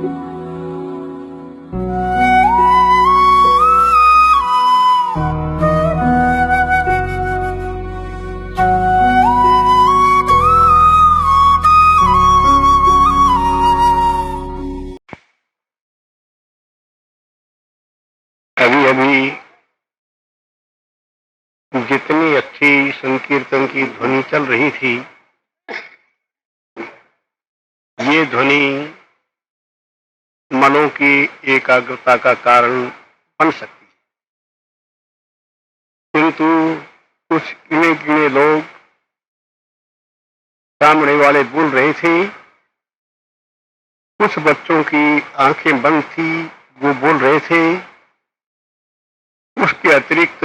अभी अभी जितनी अच्छी संकीर्तन की ध्वनि चल रही थी, ये ध्वनि मनों की एकाग्रता का कारण बन सकती है, किंतु कुछ गिने गिने लोग सामने वाले बोल रहे थे, कुछ बच्चों की आंखें बंद थी, वो बोल रहे थे। उसके अतिरिक्त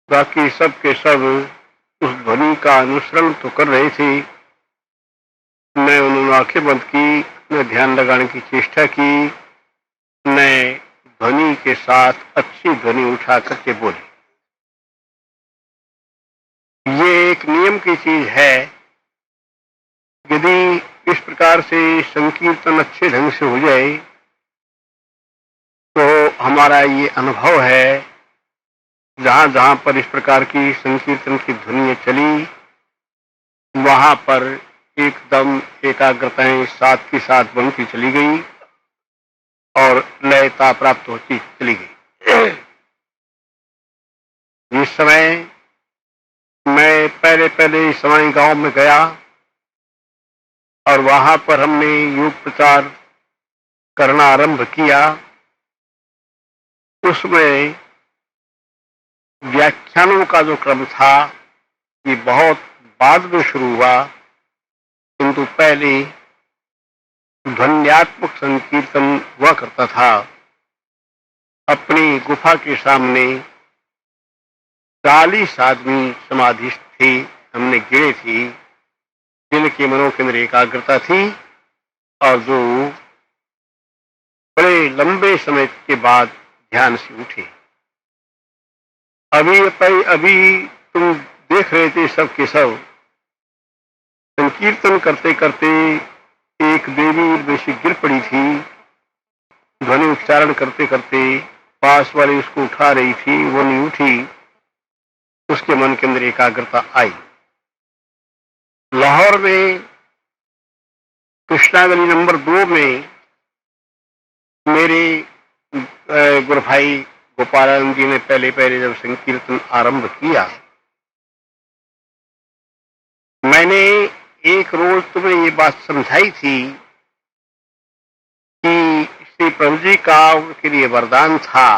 बाकी सब के सब उस ध्वनि का अनुसरण तो कर रहे थे। मैं उन्होंने आंखें बंद की, मैं ध्यान लगाने की चेष्टा की, मैं ध्वनि के साथ अच्छी ध्वनि उठा करके बोली। ये एक नियम की चीज है। यदि इस प्रकार से संकीर्तन अच्छे ढंग से हो जाए तो हमारा ये अनुभव है, जहां जहां पर इस प्रकार की संकीर्तन की ध्वनियां चली, वहां पर एकदम एकाग्रताएं साथ की साथ बनती चली गई और लयता प्राप्त होती चली गई। इस समय मैं पहले समय गांव में गया और वहां पर हमने योग प्रचार करना आरंभ किया। उसमें व्याख्यानों का जो क्रम था, ये बहुत बाद में शुरू हुआ, किंतु पहले ध्वन्यात्मक संकीर्तन हुआ करता था। अपनी गुफा के सामने 40 आदमी समाधिस्थ थे, हमने गिने थे, जिनके मनों के अंदर एकाग्रता थी और जो बड़े लंबे समय के बाद ध्यान से उठे। अभी तुम देख रहे थे सब के सब संकीर्तन करते करते एक देवी वैसी गिर पड़ी थी। ध्वनि उच्चारण करते करते पास वाली उसको उठा रही थी, वो नहीं उठी। उसके मन के अंदर एकाग्रता आई। लाहौर में कृष्णा गली नंबर 2 में मेरे गुरु भाई गोपालानंद जी ने पहले जब संकीर्तन आरंभ किया, मैंने एक रोज तुम्हें ये बात समझाई थी कि श्री प्रभु जी का उनके लिए वरदान था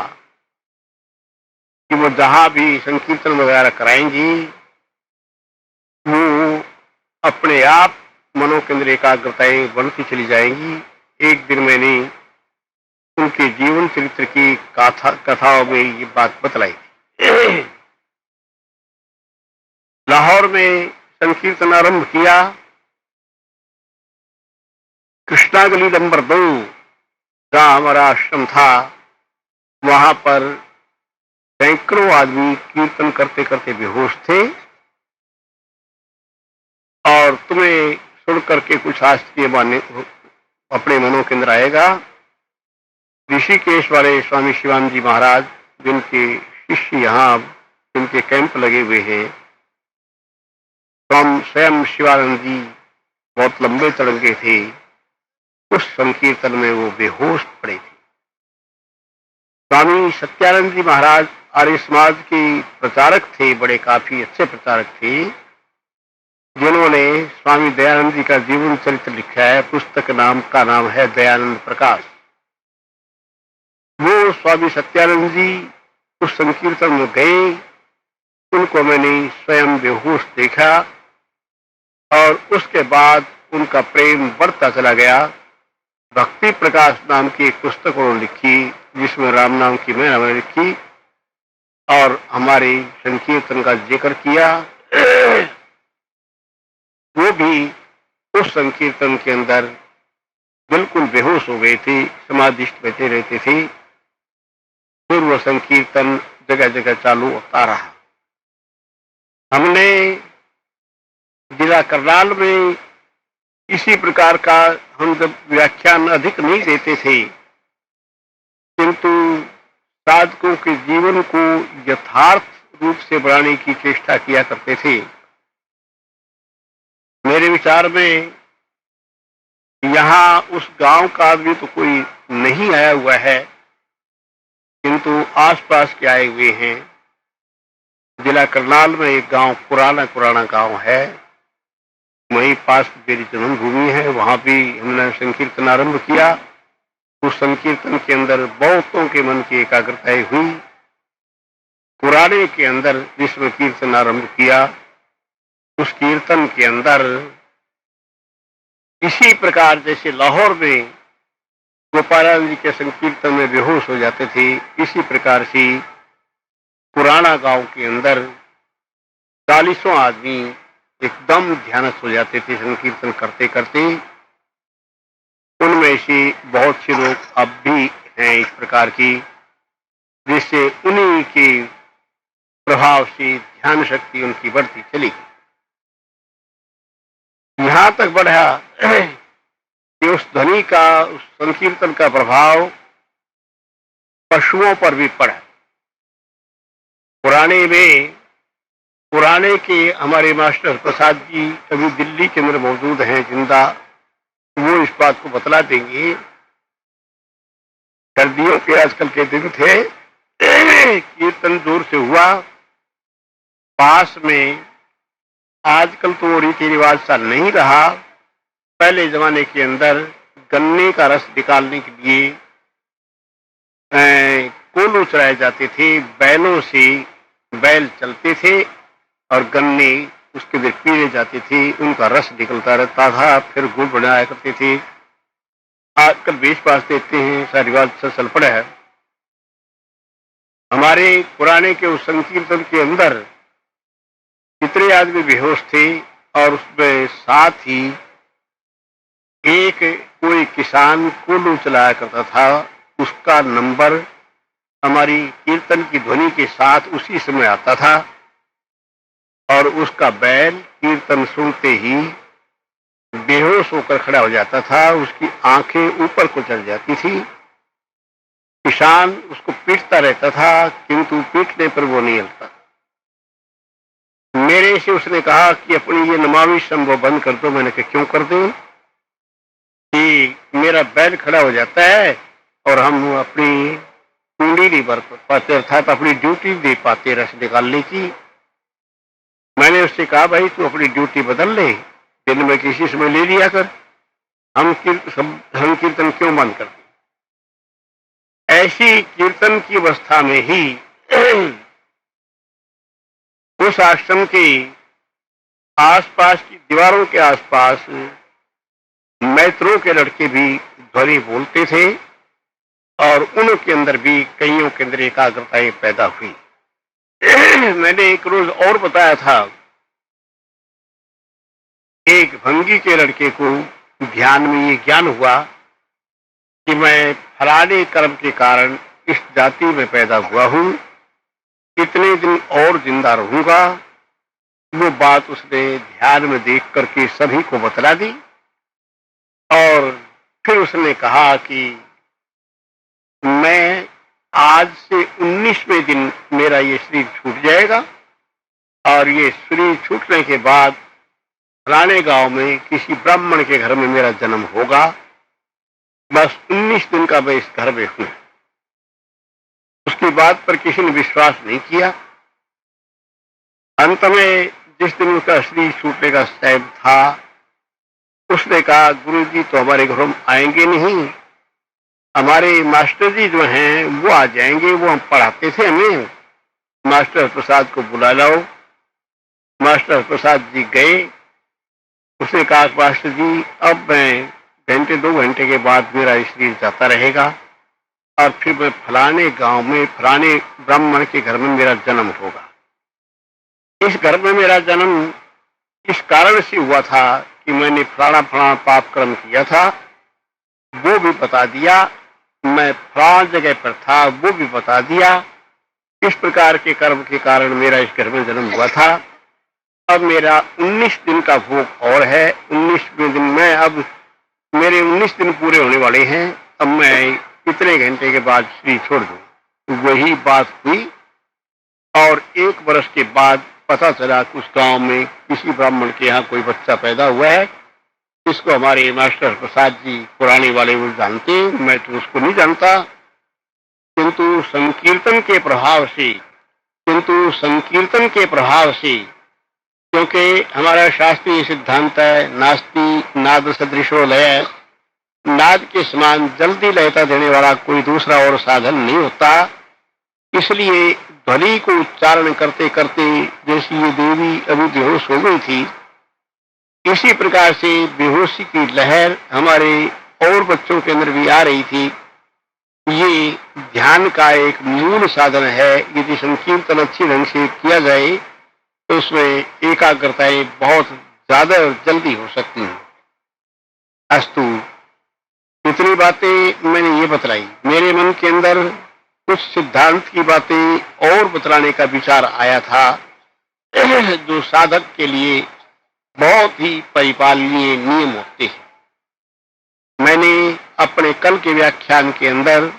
कि वो जहां भी संकीर्तन वगैरह कराएंगी, वो अपने आप मनों के अंदर एकाग्रताएं बनती चली जाएंगी। एक दिन मैंने उनके जीवन चरित्र की कथाओं में ये बात बतलाई थी। लाहौर में संकीर्तन आरंभ किया। कृष्णा गली नंबर 2 जहां हमारा आश्रम था, वहां पर सैकड़ों आदमी कीर्तन करते करते बेहोश थे और तुम्हें सुन करके कुछ आश्चर्य मानने अपने मनों के अंदर आएगा। ऋषिकेश वाले स्वामी शिवानंद जी महाराज, जिनके शिष्य यहाँ जिनके कैंप लगे हुए हैं, स्वयं शिवानंद जी बहुत लंबे तड़ंगे थे। उस संकीर्तन में वो बेहोश पड़े थे। स्वामी सत्यानंद जी महाराज आर्य समाज के प्रचारक थे, बड़े काफी अच्छे प्रचारक थे, जिन्होंने स्वामी दयानंद जी का जीवन चरित्र लिखा है। पुस्तक का नाम है दयानंद प्रकाश। वो स्वामी सत्यानंद जी उस संकीर्तन में गए, उनको मैंने स्वयं बेहोश देखा और उसके बाद उनका प्रेम बढ़ता चला गया। भक्ति प्रकाश नाम की एक पुस्तक उन्होंने लिखी, जिसमें राम नाम की मैंने लिखी और हमारे संकीर्तन का जिक्र किया। वो भी उस संकीर्तन के अंदर बिल्कुल बेहोश हो गए थे, समाधिस्थ बैठे रहते थे। फिर वो संकीर्तन जगह जगह चालू होता रहा। हमने जिला करनाल में इसी प्रकार का हम जब व्याख्यान अधिक नहीं देते थे, किंतु साधकों के जीवन को यथार्थ रूप से बढ़ाने की चेष्टा किया करते थे। मेरे विचार में यहाँ उस गांव का आदमी तो कोई नहीं आया हुआ है, किंतु आसपास के आए हुए हैं। जिला करनाल में एक गांव पुराना गांव है, वहीं पास मेरी जन्मभूमि है। वहां भी हमने संकीर्तन आरंभ किया। उस संकीर्तन के अंदर बहुतों के मन की एकाग्रता हुई। पुराने के अंदर जिसमें कीर्तन आरंभ किया, उस कीर्तन के अंदर इसी प्रकार जैसे लाहौर में गोपालानंद जी के संकीर्तन में बेहोश हो जाते थे, इसी प्रकार से पुराना गांव के अंदर 40 आदमी एकदम ध्यानस्थ हो जाते थे संकीर्तन करते करते। उनमें से बहुत से लोग अब भी हैं इस प्रकार की, जिससे उन्हीं के प्रभाव से ध्यान शक्ति उनकी बढ़ती चली। यहां तक बढ़ा कि उस ध्वनि का, उस संकीर्तन का प्रभाव पशुओं पर भी पड़ा। पुराने के हमारे मास्टर प्रसाद जी अभी दिल्ली के अंदर मौजूद हैं जिंदा, वो इस बात को बतला देंगे। सर्दियों के आजकल के दिन थे, कीर्तन जोर से हुआ पास में। आजकल तो वो रीति रिवाज सा नहीं रहा। पहले जमाने के अंदर गन्ने का रस निकालने के लिए कोल्हू चलाए जाते थे। बैलों से बैल चलते थे और गन्ने उसके अंदर पीने जाते थे, उनका रस निकलता रहता था, फिर गुड़ बनाया करते थे। आजकल बेच पास देते हैं, सारी बात चल पड़ा है। हमारे पुराने के उस संकीर्तन के अंदर कितने आदमी बेहोश थे, और उसमें साथ ही एक कोई किसान कोल्हू चलाया करता था, उसका नंबर हमारी कीर्तन की ध्वनि के साथ उसी समय आता था, और उसका बैल कीर्तन सुनते ही बेहोश होकर खड़ा हो जाता था। उसकी आंखें ऊपर को चल जाती थी। किसान उसको पीटता रहता था, किंतु पीटने पर वो नहीं हिलता। मेरे से उसने कहा कि अपनी ये नमामि शंभो बंद कर दो। मैंने कहा क्यों कर दूं? कि मेरा बैल खड़ा हो जाता है और हम अपनी कुंडी नहीं भर पाते, अर्थात अपनी ड्यूटी नहीं दे पाते रस निकालने की। मैंने उससे कहा भाई तू अपनी ड्यूटी बदल ले, दिन में किसी समय ले लिया कर, हम कीर्तन क्यों बंद कर दें? ऐसी कीर्तन की अवस्था में ही उस आश्रम के आसपास की दीवारों के आसपास मैत्रों के लड़के भी ध्वनि बोलते थे, और उनके अंदर भी कईयों के अंदर एकाग्रताएं पैदा हुई। मैंने एक रोज और बताया था, एक भंगी के लड़के को ध्यान में ये ज्ञान हुआ कि मैं फलाने कर्म के कारण इस जाति में पैदा हुआ हूं, इतने दिन और जिंदा रहूंगा। वो बात उसने ध्यान में देख करके सभी को बतला दी, और फिर उसने कहा कि मैं आज से 19वें दिन मेरा ये शरीर छूट जाएगा, और ये शरीर छूटने के बाद फलाने गांव में किसी ब्राह्मण के घर में मेरा जन्म होगा। बस 19 दिन का मैं इस घर में हूं। उसकी बात पर किसी ने विश्वास नहीं किया। अंत में जिस दिन उसका शरीर छूटने का टाइम था, उसने कहा गुरुजी तो हमारे घर में आएंगे नहीं, हमारे मास्टर जी जो हैं वो आ जाएंगे, वो हम पढ़ाते थे हमें, मास्टर प्रसाद को बुला लाओ। मास्टर प्रसाद जी गए। उसने कहा मास्टर जी अब मैं घंटे 2 घंटे के बाद मेरा शरीर जाता रहेगा, और फिर मैं फलाने गांव में फलाने ब्राह्मण के घर में मेरा जन्म होगा। इस घर में मेरा जन्म इस कारण से हुआ था कि मैंने फलाना पाप कर्म किया था, वो भी बता दिया। मैं फलाना जगह पर था, वो भी बता दिया। इस प्रकार के कर्म के कारण मेरा इस घर में जन्म हुआ था। अब मेरा 19 दिन का भोग और है। 19वें दिन में अब मेरे 19 दिन पूरे होने वाले हैं। अब मैं इतने घंटे के बाद शरीर छोड़ दूं। वही बात हुई और 1 वर्ष के बाद पता चला कि उस गांव में किसी ब्राह्मण के यहाँ कोई बच्चा पैदा हुआ है, इसको हमारे मास्टर प्रसाद जी पुराने वाले वो जानते हैं, मैं तो उसको नहीं जानता। किंतु संकीर्तन के प्रभाव से क्योंकि हमारा शास्त्रीय सिद्धांत है नास्ति नाद सदृशो लय, नाद के समान जल्दी लयता देने वाला कोई दूसरा और साधन नहीं होता। इसलिए ध्वनि को उच्चारण करते करते जैसी ये देवी अभी बेहोश हो गई थी, इसी प्रकार से बेहोशी की लहर हमारे और बच्चों के अंदर भी आ रही थी। ये ध्यान का एक मूल साधन है। यदि संकीर्तन अच्छी ढंग से किया जाए तो उसमें एकाग्रताएं बहुत ज्यादा और जल्दी हो सकती हैं। अस्तु, इतनी बातें मैंने ये बतलाई। मेरे मन के अंदर कुछ सिद्धांत की बातें और बतलाने का विचार आया था जो साधक के लिए बहुत ही परिपालनीय नियम होते हैं। मैंने अपने कल के व्याख्यान के अंदर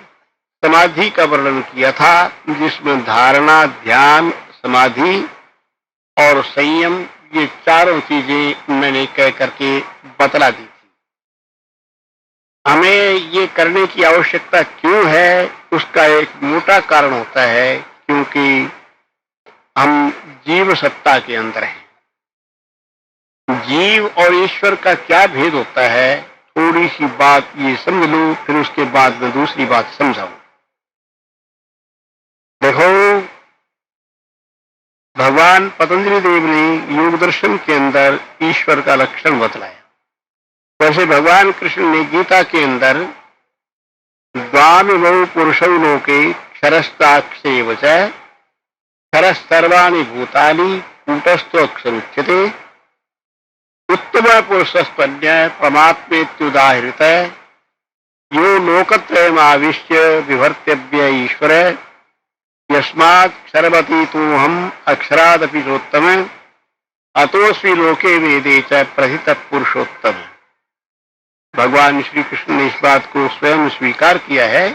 समाधि का वर्णन किया था, जिसमें धारणा, ध्यान, समाधि और संयम ये चारों चीजें मैंने कह करके बतला दी थी। हमें ये करने की आवश्यकता क्यों है, उसका एक मोटा कारण होता है क्योंकि हम जीव सत्ता के अंदर हैं। जीव और ईश्वर का क्या भेद होता है, थोड़ी सी बात ये समझ लो, फिर उसके बाद में दूसरी बात समझाऊं। देखो, भगवान पतंजलि देव ने योग दर्शन के अंदर ईश्वर का लक्षण बतलाया। वैसे भगवान कृष्ण ने गीता के अंदर द्वामिमौ पुरुषौ लोके क्षरस्ताक्षरेव च क्षरः सर्वाणि भूतानि कूटस्थो अक्षर उत्तम पुरुषस्पन्य परमात्मेत्युदाहृत यो लोकत्रयमाविश्य विभर्त्यव्य ईश्वर यस्मात् क्षरवतीतोऽहम् अक्षरादपि चोत्तम अतोऽस्मि लोके वेदे च प्रथितः पुरुषोत्तम। भगवान श्री कृष्ण ने इस बात को स्वयं स्वीकार किया है।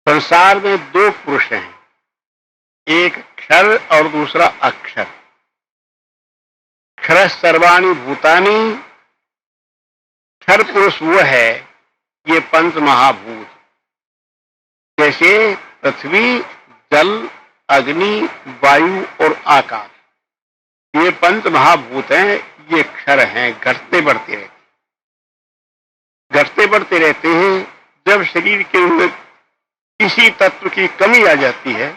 संसार में 2 पुरुष हैं, एक क्षर और दूसरा अक्षर। क्षर सर्वाणि भूतानि, क्षर पुरुष वो है ये 5 महाभूत, जैसे पृथ्वी, जल, अग्नि, वायु और आकाश, ये 5 महाभूत हैं। ये क्षर हैं, घटते बढ़ते रहते हैं। जब शरीर के अंदर किसी तत्व की कमी आ जाती है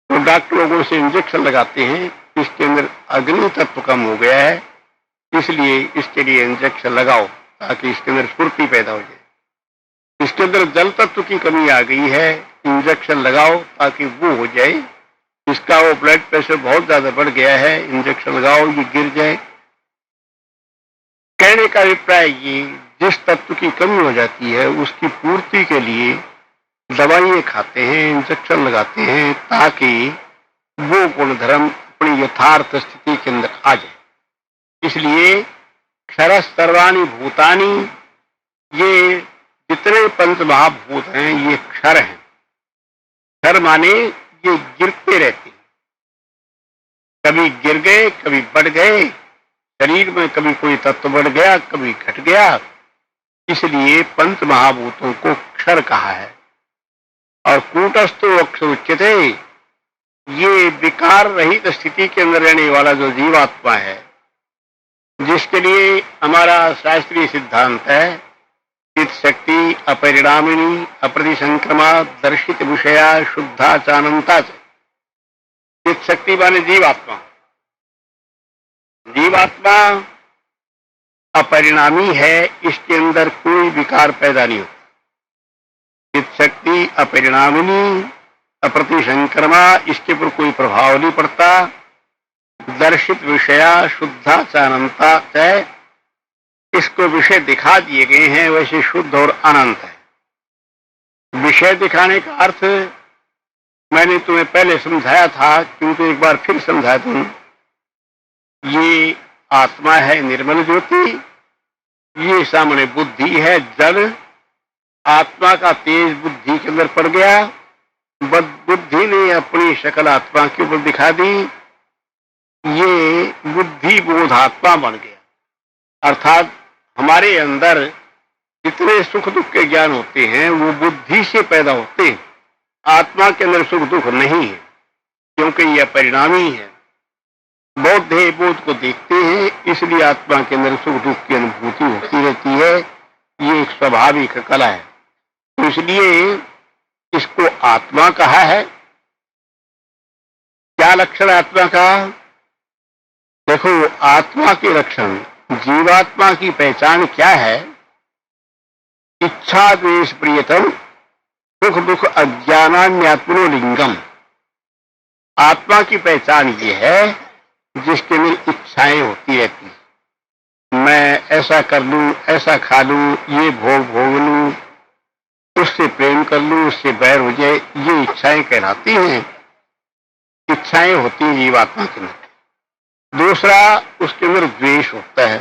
तो डॉक्टर लोगों से इंजेक्शन लगाते हैं, इसके अंदर अग्नि तत्व कम हो गया है, इसलिए इसके लिए इंजेक्शन लगाओ ताकि इसके अंदर स्फूर्ति पैदा हो जाए। इसके अंदर जल तत्व की कमी आ गई है, इंजेक्शन लगाओ ताकि वो हो जाए। इसका वो ब्लड प्रेशर बहुत ज्यादा बढ़ गया है, इंजेक्शन लगाओ ये गिर जाए। कहने का अभिप्राय ये, जिस तत्व की कमी हो जाती है उसकी पूर्ति के लिए दवाइयां खाते हैं, इंजेक्शन लगाते हैं ताकि वो गुणधर्म अपनी यथार्थ स्थिति के अंदर आ जाए। इसलिए क्षर सर्वाणि भूतानि, ये जितने 5 महाभूत हैं ये क्षर हैं। क्षर माने ये गिरते रहते हैं, कभी गिर गए, कभी बढ़ गए। शरीर में कभी कोई तत्व बढ़ गया, कभी घट गया, इसलिए 5 महाभूतों को क्षर कहा है। और कूटस्थो अक्षर उच्यते, ये विकार रहित स्थिति के अंदर रहने वाला जो जीवात्मा है, जिसके लिए हमारा शास्त्रीय सिद्धांत है चित शक्ति अपरिणामिनी अप्रतिसंक्रमा दर्शित विषया शुद्धा चानंता। चित शक्ति माने जीवात्मा। जीवात्मा अपरिणामी है, इसके अंदर कोई विकार पैदा नहीं होता। चित शक्ति अपरिणामिनी अप्रतिसंक्रमा, इसके ऊपर कोई प्रभाव नहीं पड़ता। दर्शित विषया शुद्धा चानंता है, इसको विषय दिखा दिए गए हैं, वैसे शुद्ध और अनंत है। विषय दिखाने का अर्थ मैंने तुम्हें पहले समझाया था, क्योंकि एक बार फिर समझा दूं ये आत्मा है निर्मल ज्योति, ये सामने बुद्धि है जड़। आत्मा का तेज बुद्धि के अंदर पड़ गया, बुद्धि ने अपनी शक्ल आत्मा के ऊपर दिखा दी, ये बुद्धि बोध आत्मा बन गया। अर्थात हमारे अंदर जितने सुख दुख के ज्ञान होते हैं वो बुद्धि से पैदा होते हैं। आत्मा के अंदर सुख दुख नहीं है, क्योंकि यह परिणामी है। बौद्ध बोध को देखते हैं, इसलिए आत्मा के अंदर सुख दुख की अनुभूति होती रहती है। ये एक स्वाभाविक कला है, तो इसलिए इसको आत्मा कहा है। क्या लक्षण आत्मा का? देखो, आत्मा के लक्षण, जीवात्मा की पहचान क्या है? इच्छा द्वेष प्रियतम सुख दुख अज्ञानान्यात्मनो लिंगम। आत्मा की पहचान ये है जिसके लिए इच्छाएं होती रहती, मैं ऐसा कर लूं, ऐसा खा लूं, ये भोग भोग लूं, उससे प्रेम कर लूं, उससे बैर हो जाए, ये इच्छाएं कहलाती हैं। इच्छाएं होती हैं जीवात्मा के अंदर। दूसरा, उसके अंदर द्वेष होता है।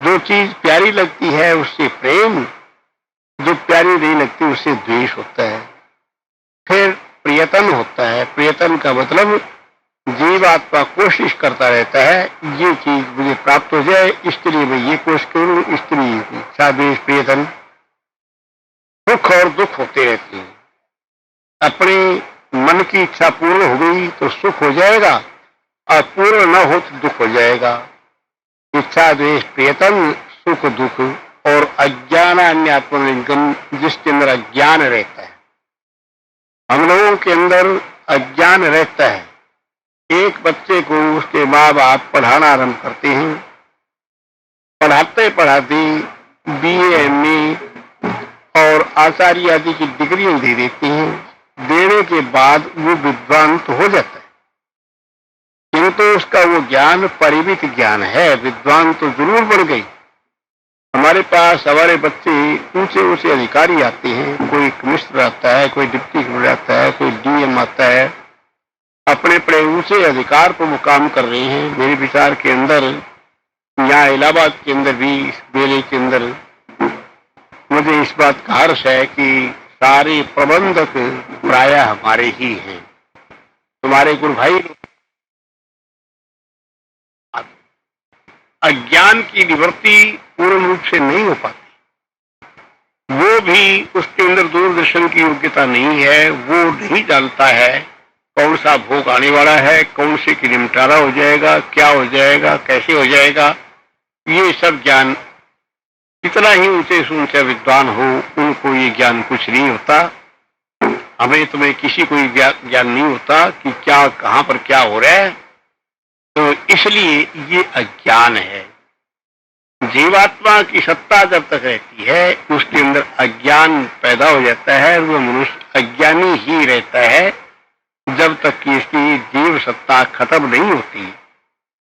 जो चीज प्यारी लगती है उससे प्रेम, जो प्यारी नहीं लगती उससे द्वेष होता है। फिर प्रियतन होता है। प्रियतन का मतलब जीवात्मा कोशिश करता रहता है, ये चीज मुझे प्राप्त हो जाए, इसके लिए मैं ये कोशिश करूं, इसके लिए इच्छा द्वेष प्रियतन। सुख और दुख होते रहते हैं। अपने मन की इच्छा पूर्ण हो गई तो सुख हो जाएगा, और पूर्ण न हो तो दुख हो जाएगा। इच्छा द्वेष प्रियतम सुख दुख। और अज्ञान अन्यात्मलिंगम, जिसके अंदर अज्ञान रहता है। हम लोगों के अंदर अज्ञान रहता है। एक बच्चे को उसके माँ बाप पढ़ाना आरंभ करते हैं, पढ़ाते पढ़ाते BA MA और आचार्य आदि की डिग्रियां दे देते हैं। देने के बाद वो विद्वान तो हो जाता है, किंतु उसका वो ज्ञान परिमित ज्ञान है। विद्वान तो जरूर बन गई। हमारे पास हमारे बच्चे ऊंचे ऊंचे अधिकारी आते हैं, कोई कमिश्नर आता है, कोई डिप्टी कमिश्नर आता है, कोई DM आता है, अपने अपने ऊंचे अधिकार पर मुकाम कर रहे हैं। मेरे विचार के अंदर यहाँ इलाहाबाद के अंदर भी इस मेले के अंदर मुझे इस बात का हर्ष है कि सारे प्रबंधक प्रायः हमारे ही हैं। तुम्हारे गुरु भाई अज्ञान की निवृत्ति पूर्ण रूप से नहीं हो पाती। वो भी उसके अंदर दूरदर्शन की योग्यता नहीं है। वो नहीं जानता है कौन सा भोग आने वाला है, कौन से की निमटारा हो जाएगा, क्या हो जाएगा, कैसे हो जाएगा। ये सब ज्ञान कितना ही ऊंचे से ऊंचा विद्वान हो, उनको ये ज्ञान कुछ नहीं होता। हमें तुम्हें किसी को ज्ञान नहीं होता कि क्या कहां पर क्या हो रहा है। तो इसलिए ये अज्ञान है। जीवात्मा की सत्ता जब तक रहती है उसके अंदर अज्ञान पैदा हो जाता है। वह मनुष्य अज्ञानी ही रहता है जब तक कि इसकी जीव सत्ता खत्म नहीं होती,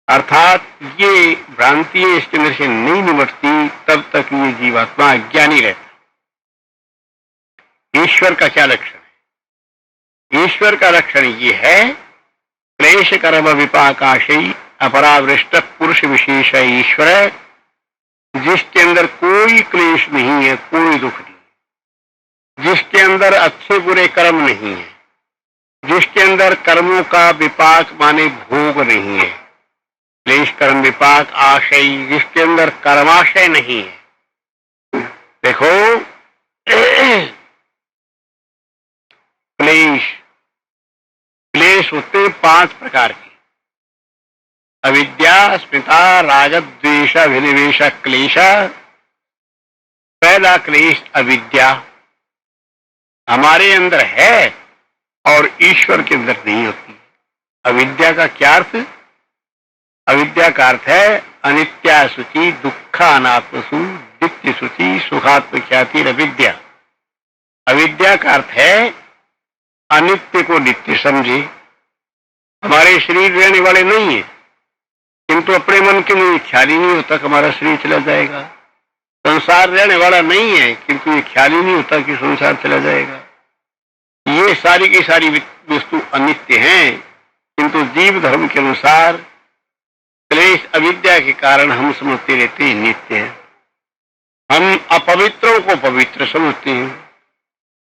अर्थात ये भ्रांति इसके अंदर से नहीं निमटती, तब तक ये जीवात्मा अज्ञानी रहता है। ईश्वर का क्या लक्षण है? ईश्वर का लक्षण ये है, क्लेश कर्म विपाकाशयी अपरावृष्ट पुरुष विशेष ईश्वर, जिसके अंदर कोई क्लेश नहीं है, कोई दुख नहीं, जिसके अंदर अच्छे बुरे कर्म नहीं है, जिसके अंदर कर्मों का विपाक माने भोग नहीं है। क्लेश कर्म विपाक आशय, जिसके अंदर कर्माशय नहीं है। देखो क्लेश होते 5 प्रकार के। अविद्या, अस्मिता, राग, द्वेष, अभिनिवेश, क्लेश। पहला क्लेश अविद्या हमारे अंदर है और ईश्वर के अंदर नहीं होती। अविद्या का क्या अर्थ? अविद्या का अर्थ है अनित्या शुचि दुखा अनात्मसु नित्य शुचि सुखात्म ख्याति अविद्या। अविद्या का अर्थ है अनित्य को नित्य समझे। हमारे शरीर रहने वाले नहीं है, किंतु अपने मन के लिए ख्याल ही नहीं होता कि हमारा शरीर चला जाएगा। संसार रहने वाला नहीं है, किंतु ये ख्याल ही नहीं होता कि संसार चला जाएगा। ये सारी की सारी वस्तु अनित्य हैं, किंतु जीव धर्म के अनुसार क्लेश अविद्या के कारण हम समझते रहते हैं नित्य है। हम अपवित्रों को पवित्र समझते हैं।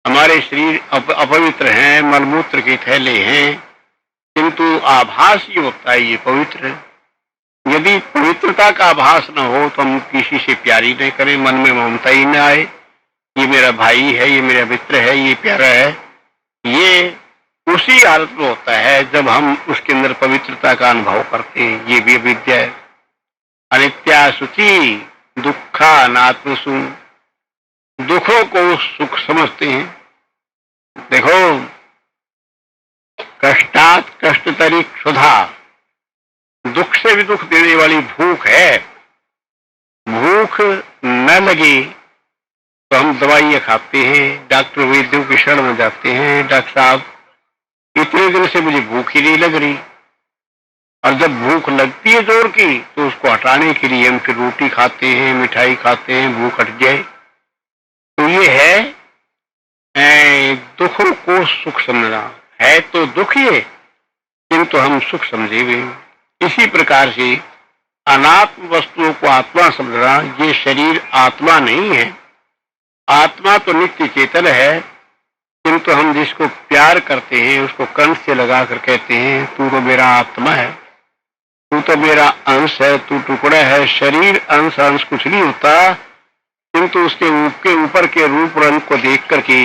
हमारे शरीर अपवित्र हैं, मलमूत्र के थैले हैं, किंतु आभास ये होता है ये पवित्र है। यदि पवित्रता का आभास न हो तो हम किसी से प्यार ही नहीं करें, मन में ममता ही न आए, ये मेरा भाई है, ये मेरा मित्र है, ये प्यारा है। ये उसी हालत में होता है जब हम उसके अंदर पवित्रता का अनुभव करते हैं। ये भी अविद्या है। अनित्या शुचि दुखा नात्मसु, दुखों को सुख समझते हैं। देखो, कष्टात कष्टतरी क्षुधा, दुख से भी दुख देने वाली भूख है। भूख न लगे तो हम दवाइयां खाते हैं, डॉक्टर वैद्यों की शरण में जाते हैं। डॉक्टर साहब, इतने दिन से मुझे भूख ही नहीं लग रही। और जब भूख लगती है जोर की तो उसको हटाने के लिए हम फिर रोटी खाते हैं, मिठाई खाते हैं, भूख हट जाए। तो ये है दुखों को सुख समझना। है तो दुख ये, किंतु हम सुख समझे हुए। इसी प्रकार से अनात्म वस्तुओं को आत्मा समझना। ये शरीर आत्मा नहीं है। आत्मा तो नित्य चेतन है, किंतु हम जिसको प्यार करते हैं उसको कंठ से लगाकर कहते हैं तू तो मेरा आत्मा है, तू तो मेरा अंश है, तू टुकड़ा है। शरीर अंश अंश कुछ नहीं होता, किंतु उसके ऊपर के रूप रंग को देख करके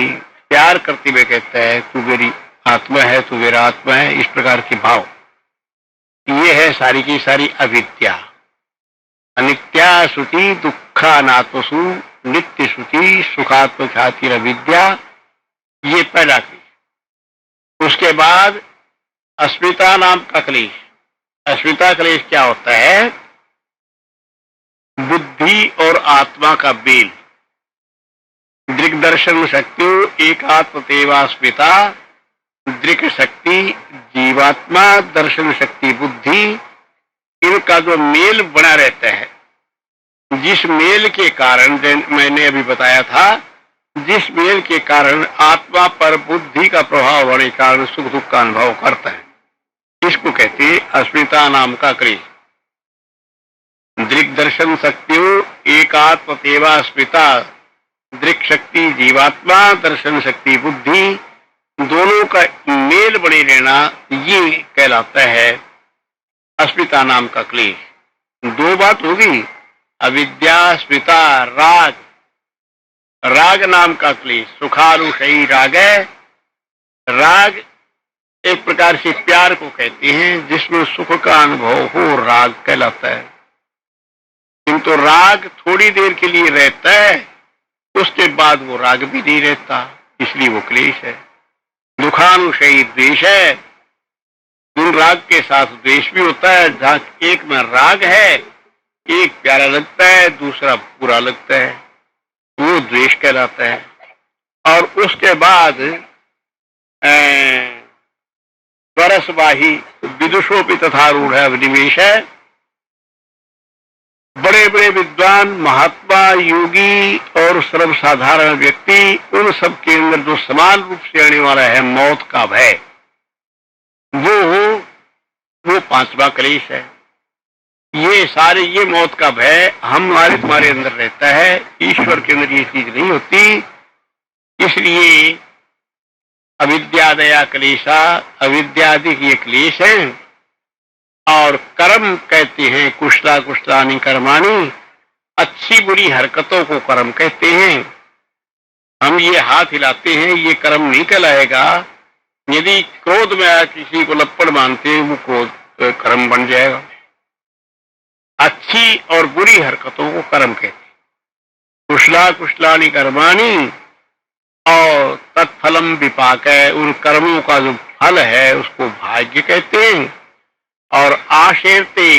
प्यार करते हुए कहता है तू मेरी आत्मा है, तू मेरा आत्मा है। इस प्रकार के भाव, ये है सारी की सारी अविद्या। अनित्या शुचि दुखा नात्मसु, नित्य शुचि सुखात्म ख्याति अविद्या। ये पहला क्लेश। उसके बाद अस्मिता नाम का क्लेश। अस्मिता क्लेश क्या होता है? बुद्धि और आत्मा का बेल। दृक् दर्शन शक्ति एकात्म तेवास्मिता, दृक् शक्ति जीवात्मा, दर्शन शक्ति बुद्धि, इनका जो मेल बना रहता है, जिस मेल के कारण मैंने अभी बताया था, जिस मेल के कारण आत्मा पर बुद्धि का प्रभाव होने के कारण सुख दुख का अनुभव करता है, इसको कहते हैं अस्मिता नाम का क्लेश। दृक् दर्शन शक्तियों एकात्म तेवास्मिता, दृक् शक्ति जीवात्मा, दर्शन शक्ति बुद्धि, दोनों का मेल बने रहना, ये कहलाता है अस्मिता नाम का क्लेश। दो बात होगी, अविद्या स्मिता राग, राग नाम का क्लेश। सुखारुषयी राग है। राग एक प्रकार से प्यार को कहते हैं, जिसमें सुख का अनुभव हो, राग कहलाता है। किंतु राग थोड़ी देर के लिए रहता है, उसके बाद वो राग भी नहीं रहता, इसलिए वो क्लेश है। दुखानुषयी द्वेष है। उन राग के साथ द्वेष भी होता है, जहां एक में राग है, एक प्यारा लगता है, दूसरा बुरा लगता है, वो द्वेष कहलाता है। और उसके बाद परसवाही विदुषोपि तथा रूढ़ अभिनिवेश है। बड़े बड़े विद्वान, महात्मा, योगी और सर्वसाधारण व्यक्ति, उन सब के अंदर जो समान रूप से आने वाला है मौत का भय, वो पांचवा क्लेश है। ये मौत का भय हमारे तुम्हारे अंदर रहता है, ईश्वर के अंदर ये चीज नहीं होती। इसलिए अविद्यादया क्लेशा, अविद्यादि ये क्लेश है। और कर्म कहते हैं कुशला कुशलानी कर्माणी, अच्छी बुरी हरकतों को कर्म कहते हैं। हम ये हाथ हिलाते हैं, ये कर्म नहीं कहलाएगा। यदि क्रोध में आया किसी को लप्पड़ मानते हैं, वो क्रोध कर्म बन जाएगा। अच्छी और बुरी हरकतों को कर्म कहते हैं। कुशला कुशलानी कर्माणी, और तत्फलम विपाक है, उन कर्मों का जो फल है उसको भाग्य कहते हैं। और आशेरते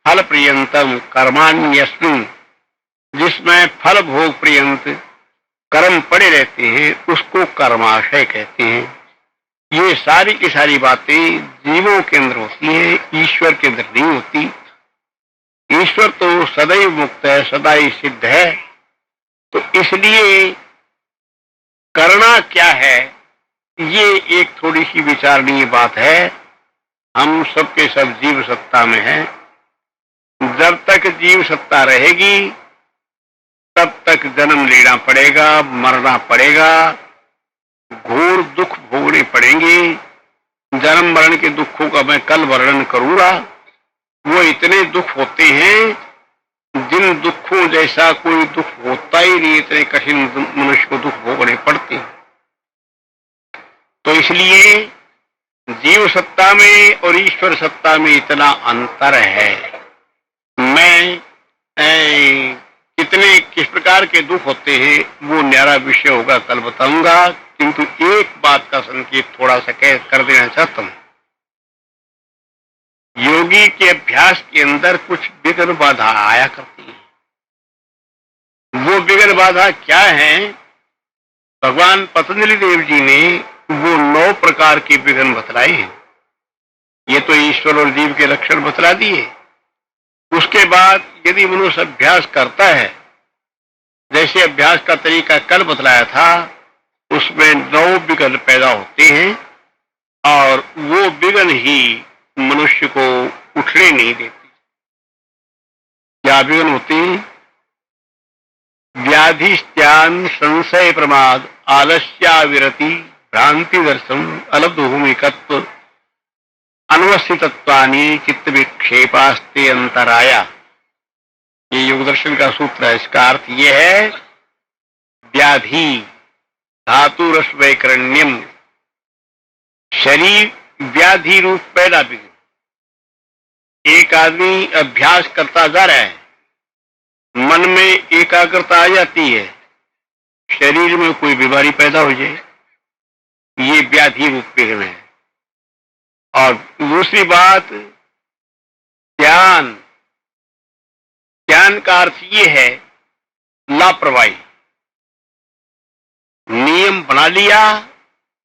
फल पर्यंतम कर्माण्यस्मिन्, जिसमें फल भोग पर्यंत कर्म पड़े रहते हैं, उसको कर्माशय कहते हैं। ये सारी की सारी बातें जीवों के अंदर होती है, ईश्वर के अंदर नहीं होती। ईश्वर तो सदैव मुक्त है, सदा ही सिद्ध है। तो इसलिए करना क्या है, ये एक थोड़ी सी विचारणीय बात है। हम सबके सब जीव सत्ता में हैं, जब तक जीव सत्ता रहेगी तब तक जन्म लेना पड़ेगा, मरना पड़ेगा, घोर दुख भोगने पड़ेंगे। जन्म मरण के दुखों का मैं कल वर्णन करूंगा। वो इतने दुख होते हैं जिन दुखों जैसा कोई दुख होता ही नहीं, इतने कठिन मनुष्य को दुख भोगने पड़ते हैं। तो इसलिए जीव सत्ता में और ईश्वर सत्ता में इतना अंतर है। मैं कितने किस प्रकार के दुख होते हैं वो न्यारा विषय होगा, कल बताऊंगा। किंतु एक बात का संकेत थोड़ा सा कर देना चाहता हूं। योगी के अभ्यास के अंदर कुछ विघ्न बाधा आया करती है। वो विघ्न बाधा क्या है? भगवान पतंजलि देव जी ने वो 9 प्रकार के विघ्न बतलाए हैं। ये तो ईश्वर और जीव के लक्षण बतला दिए। उसके बाद यदि मनुष्य अभ्यास करता है, जैसे अभ्यास का तरीका कल बतलाया था, उसमें 9 विघ्न पैदा होते हैं और वो विघ्न ही मनुष्य को उठने नहीं देते। क्या विघ्न होते हैं? व्याधि, ज्ञान, संशय, प्रमाद, आलस्याविरति, भ्रांति दर्शन, अलब्धभूमिकत्व, अनवस्थितत्वानि, चित्त विक्षेपास्ते अंतराया। ये योग दर्शन का सूत्र है। इसका अर्थ ये है, व्याधि धातु रस वैकरण्यम, शरीर व्याधि रूप पहला विघ्न। एक आदमी अभ्यास करता जा रहा है, मन में एकाग्रता आ जाती है, शरीर में कोई बीमारी पैदा हो जाए, ये व्याधि रूप विघ्न है। और दूसरी बात, ज्ञान। ज्ञान का अर्थ ये है लापरवाही। नियम बना लिया,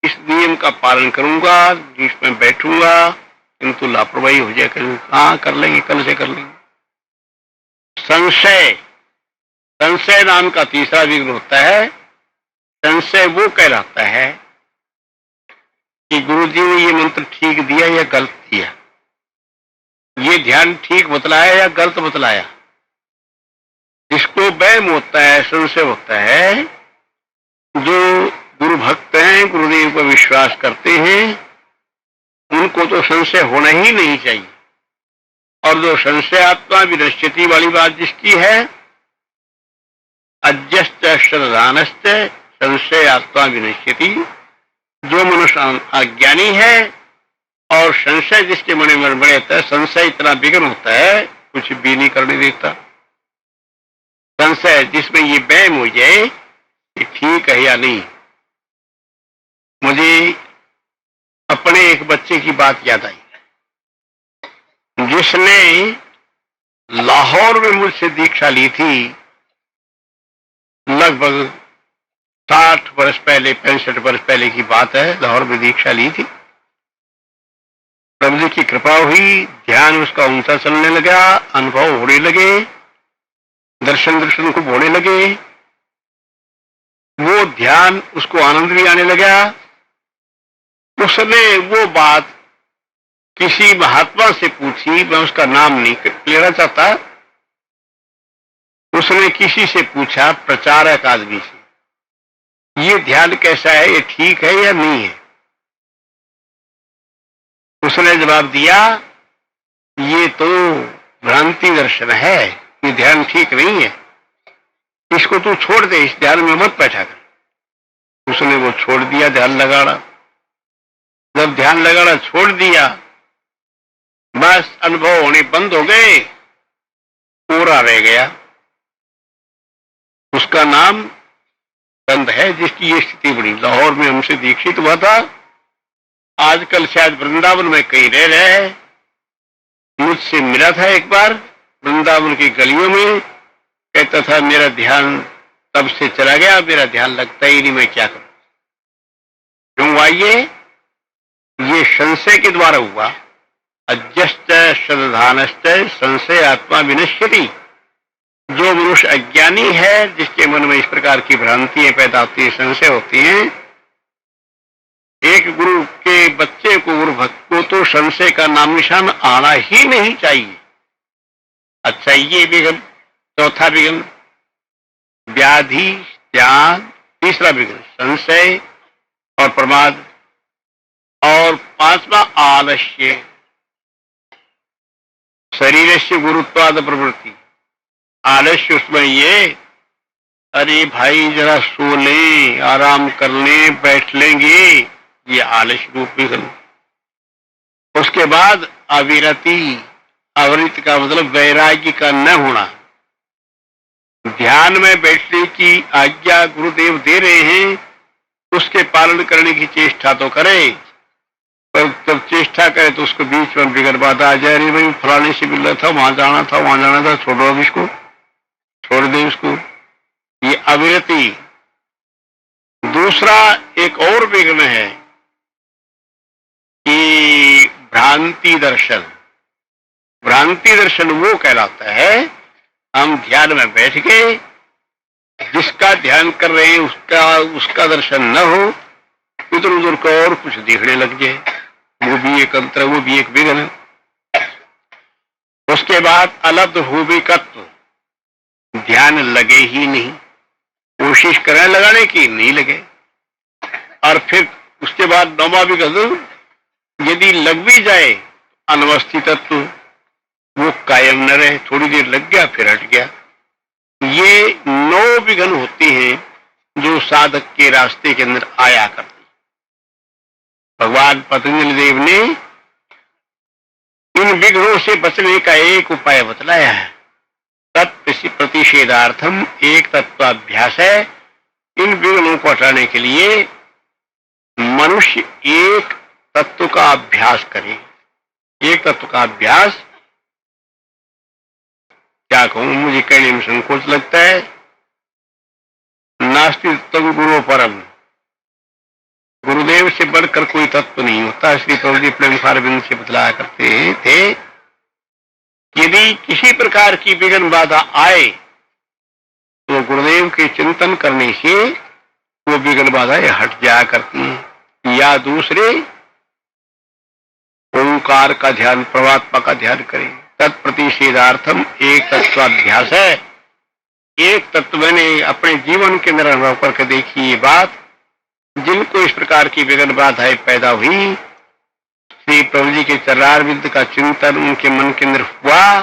इस नियम का पालन करूंगा, जिसमें बैठूंगा, किंतु लापरवाही हो जाए, हाँ कर लेंगे, कल से कर लेंगे। संशय, संशय नाम का तीसरा विघ्न होता है। संशय वो कहलाता है कि गुरु जी ने ये मंत्र ठीक दिया या गलत दिया, ये ध्यान ठीक बतलाया या गलत बतलाया। जिसको वहम होता है, संशय होता है, जो गुरु भक्त हैं, गुरुदेव पर विश्वास करते हैं, उनको तो संशय होना ही नहीं चाहिए। और जो संशय आत्मा विनश्यति वाली बात जिसकी है, अज्ञश्च श्रद्धानश्च संशय आत्मा विनश्यति, जो मनुष्य अज्ञानी है और संशय जिसके मन में बड़े होता है, संशय इतना विघ्न होता है कुछ भी नहीं करने देता। संशय जिसमें ये वहम हो जाए कि ठीक है या नहीं। मुझे अपने एक बच्चे की बात याद आई, जिसने लाहौर में मुझसे दीक्षा ली थी। लगभग 60 वर्ष पहले, 65 वर्ष पहले की बात है। लाहौर में दीक्षा ली थी। प्रभु जी की कृपा हुई, ध्यान उसका ऊंचा चलने लगा, अनुभव होने लगे, दर्शन को होने लगे। वो ध्यान उसको आनंद भी आने लगा। उसने वो बात किसी महात्मा से पूछी, मैं उसका नाम नहीं लेना चाहता। उसने किसी से पूछा, प्रचारक आदमी से, ये ध्यान कैसा है, ये ठीक है या नहीं है? उसने जवाब दिया, ये तो भ्रांति दर्शन है, ये ध्यान ठीक नहीं है, इसको तू छोड़ दे, इस ध्यान में मत बैठा कर। उसने वो छोड़ दिया, ध्यान लगाना। जब ध्यान लगाना छोड़ दिया, बस अनुभव होने बंद हो गए, कोरा रह गया। उसका नाम चंद है, जिसकी ये स्थिति बनी। लाहौर में हमसे दीक्षित हुआ था, आजकल शायद वृंदावन में कहीं रह रहे हैं। मुझसे मिला था एक बार वृंदावन की गलियों में, कहता था मेरा ध्यान तब से चला गया, मेरा ध्यान लगता ही नहीं, मैं क्या करूं। क्यों? आइए, ये संशय के द्वारा हुआ। अज्ञश्च श्रद्धानश्च संशय आत्मा विनश्यति। जो मनुष्य अज्ञानी है, जिसके मन में इस प्रकार की भ्रांतियां पैदा होती है, संशय होती हैं, एक गुरु के बच्चे को, गुरु भक्त को तो संशय का नाम निशान आना ही नहीं चाहिए। अच्छा, ये विघ्न, चौथा विघ्न व्याधि, त्याग, तीसरा विघ्न संशय और प्रमाद, और पांचवा आलस्य, शरीर से गुरुत्वाद प्रवृत्ति। आलस्य उसमें ये, अरे भाई जरा सो लें, आराम कर लें, बैठ लेंगे, ये आलस्य रूप विघ्न। उसके बाद अविरति, अविरति का मतलब वैराग्य का न होना। ध्यान में बैठने की आज्ञा गुरुदेव दे रहे हैं, उसके पालन करने की चेष्टा तो करे, पर जब चेष्टा करे तो उसको बीच में विघ्न बाधा आ जाए। अरे भाई फलाने से मिलना था, वहां जाना था, छोड़ो अब इसको, छोड़ दे उसको, ये अविरति। दूसरा एक और विघ्न है कि भ्रांति दर्शन। भ्रांति दर्शन वो कहलाता है, हम ध्यान में बैठ के जिसका ध्यान कर रहे हैं उसका दर्शन न हो, इधर उधर को और कुछ देखने लग जाए, वो भी एक अंतर, वो भी एक विघ्न। उसके बाद अलब्ध भूमिकत्व, ध्यान लगे ही नहीं, कोशिश करें लगाने की, नहीं लगे। और फिर उसके बाद नौवा विघ्न, यदि लग भी जाए अनवस्थितत्व, वो कायम न रहे, थोड़ी देर लग गया फिर हट गया। ये 9 विघ्न होते हैं जो साधक के रास्ते के अंदर आया करते। भगवान पतंजलि देव ने इन विघ्नों से बचने का एक उपाय बतलाया है। तत्प्रतिषेधार्थम एक तत्वाभ्यास है। इन विघ्नों को हटाने के लिए मनुष्य एक तत्व का अभ्यास करे। एक तत्व का अभ्यास क्या कहूं, मुझे कहने में संकोच लगता है। नास्ति तत्वं गुरु परम, गुरुदेव से बढ़कर कोई तत्व नहीं होता। श्री प्रभु जी प्रेम अरविंद से बतलाया करते थे, यदि किसी प्रकार की विघ्न बाधा आए तो गुरुदेव के चिंतन करने से वो विघ्न बाधाएं हट जाया करती हैं। या दूसरे ओंकार का ध्यान, परमात्मा का ध्यान करें। तत्प्रतिषेधार्थम एक तत्वाभ्यास है। एक तत्व मैंने अपने जीवन के अंदर अनुभव करके देखी ये बात। जिनको इस प्रकार की विघ्न बाधाएं पैदा हुई, श्री प्रभु जी के चरणारविंद का चिंतन उनके मन के अंदर हुआ,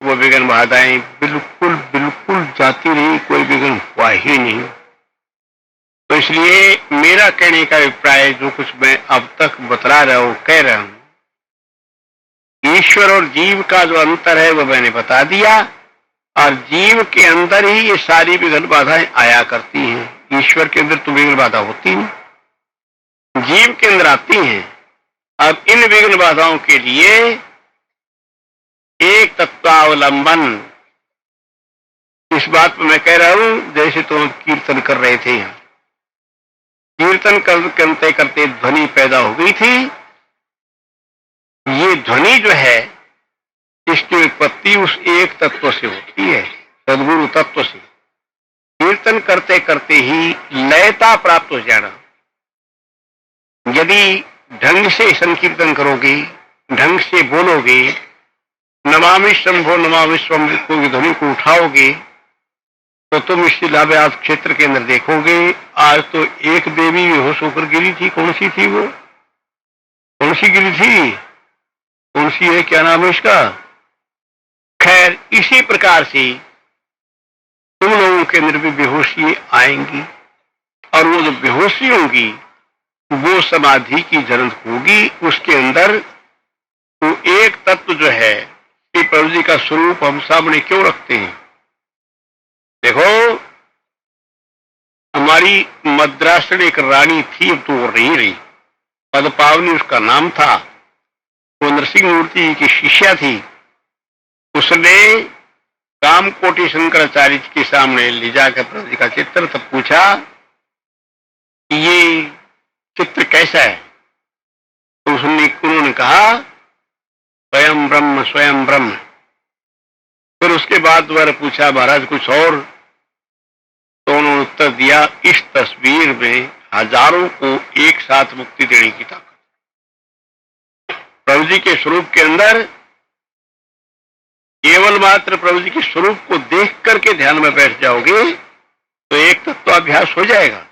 वो विघ्न बाधाएं बिल्कुल बिल्कुल जाती रही, कोई विघ्न हुआ ही नहीं। तो इसलिए मेरा कहने का अभिप्राय, जो कुछ मैं अब तक बतला रहा हूं, कह रहा हूं, ईश्वर और जीव का जो अंतर है वो मैंने बता दिया। और जीव के अंदर ही ये सारी विघ्न बाधाएं आया करती हैं। ईश्वर के अंदर तो विघ्न बाधा होती नहीं, जीव के अंदर आती हैं। अब इन विघ्न बाधाओं के लिए एक तत्वावलंबन, इस बात पर मैं कह रहा हूं जैसे तुम कीर्तन कर रहे थे, कीर्तन करते करते ध्वनि पैदा हो गई थी। ये ध्वनि जो है, इसकी उत्पत्ति उस एक तत्व से होती है, सद्गुरु तत्व से। कीर्तन करते करते ही लयता प्राप्त हो जाना। यदि ढंग से संकीर्तन करोगे, ढंग से बोलोगे, नमामि शंभो नमामि स्वयं को ध्वनि को उठाओगे, तो तुम इस इलाहाबाद क्षेत्र के अंदर देखोगे, आज तो एक देवी बेहोश होकर गिरी थी। कौन सी थी वो? कौन सी गिरी थी? कौन सी है, क्या नाम है इसका? खैर, इसी प्रकार से तुम लोगों के अंदर भी बेहोशी आएंगी, और वो जो बेहोशी होगी वो समाधि की जन्म होगी। उसके अंदर वो एक तत्व जो है, श्री प्रभु जी का स्वरूप हम सामने क्यों रखते हैं? देखो, हमारी मद्रासण एक रानी थी, अब तो वो नहीं रही, पदपावनी उसका नाम था। वो नरसिंह मूर्ति की शिष्या थी। उसने कामकोटि शंकराचार्य के सामने ले जाकर प्रभु जी का चित्र तब पूछा कि ये चित्र कैसा है? तो उन्होंने कहा स्वयं ब्रह्म, स्वयं ब्रह्म। फिर उसके बाद दोबारा पूछा, महाराज कुछ और? तो उन्होंने उत्तर दिया, इस तस्वीर में हजारों को एक साथ मुक्ति देने की ताकत। प्रभु जी के स्वरूप के अंदर केवल मात्र प्रभु जी के स्वरूप को देख करके ध्यान में बैठ जाओगे तो एक तत्वाभ्यास हो जाएगा।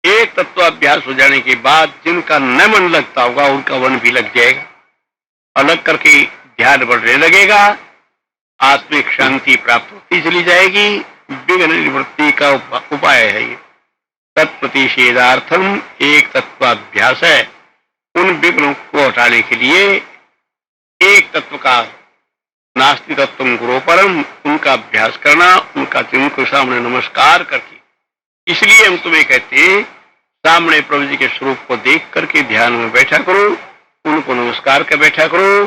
एक तत्वाभ्यास हो जाने के बाद जिनका न मन लगता होगा उनका मन भी लग जाएगा, अलग करके ध्यान बढ़ने लगेगा, आत्मिक शांति प्राप्त होती चली जाएगी। विघ्न निवृत्ति का उपाय है ये। तत्प्रतिषेधार्थम एक तत्वाभ्यास है। उन विघ्नों को हटाने के लिए एक तत्व का नास्ति तत्वम गुरु परम, उनका अभ्यास करना, उनका उनके सामने नमस्कार करके। इसलिए हम तुम्हें कहते हैं सामने प्रभु जी के स्वरूप को देख करके ध्यान में बैठा करो, उनको नमस्कार कर बैठा करो।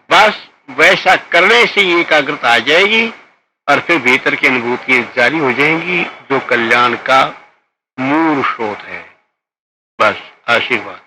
बस वैसा करने से ही एकाग्रता आ जाएगी और फिर भीतर की अनुभूतियां जारी हो जाएंगी जो कल्याण का मूल स्रोत है। बस आशीर्वाद।